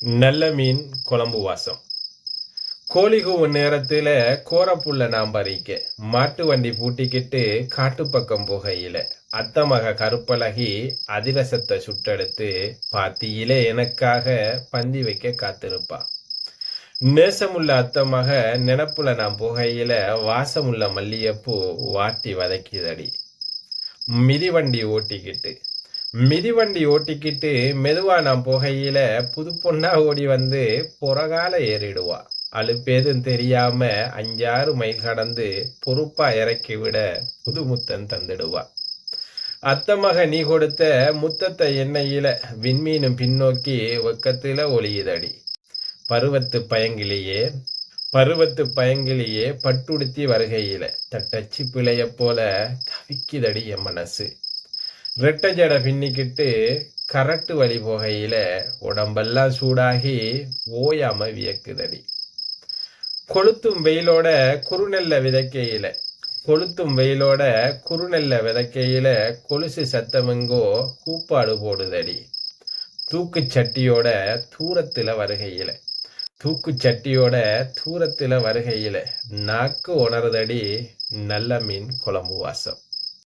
நல்ல மீன் குழம்பு வாசம். கோழி கூவும் நேரத்துல கோரப்புள்ள நாம் பறிக்க மாட்டு வண்டி பூட்டிக்கிட்டு காட்டு பக்கம் போகையில அத்தமக கருப்பழகி அதிரசத்தை சுட்டெடுத்து பாத்தியிலே எனக்காக பந்தி வைக்க காத்திருப்பா. நேசமுள்ள அத்தமக நினப்புல நான் போகையில வாசமுள்ள மல்லியப்பூ வாட்டி வதக்கிதடி. மிதிவண்டி ஓட்டிக்கிட்டு மெதுவா நான் போகையில புது பொண்ணா ஓடி வந்து புறகால ஏறிடுவா. அலுப்பேதும் தெரியாம 5-6 மைல் கடந்து பொறுப்பா இறக்கி விட புது முத்தம் தந்துடுவா. அத்தமக நீ கொடுத்த முத்தத்தை எண்ணெயில விண்மீனும் பின்னோக்கி வெக்கத்துல ஒளியுதடி. பருவத்து பயங்கிலேயே பட்டுடுத்தி வருகையில தட்டச்சி பிழைய போல தவிக்குதடி என் மனசு. ரெட்ட ஜடை பின்னிக்கிட்டு கரட்டு வழி போகையில உடம்பெல்லாம் சூடாகி ஓயாம வியக்குதடி. கொளுத்தும் வெயிலோட குறுநெல்ல விதைக்கையில கொலுசு சத்தமெங்கோ கூப்பாடு போடுதடி. தூக்குச்சட்டியோட தூரத்துல வருகையில நாக்கு உணர்தடி நல்ல மீன் குழம்பு வாசம்.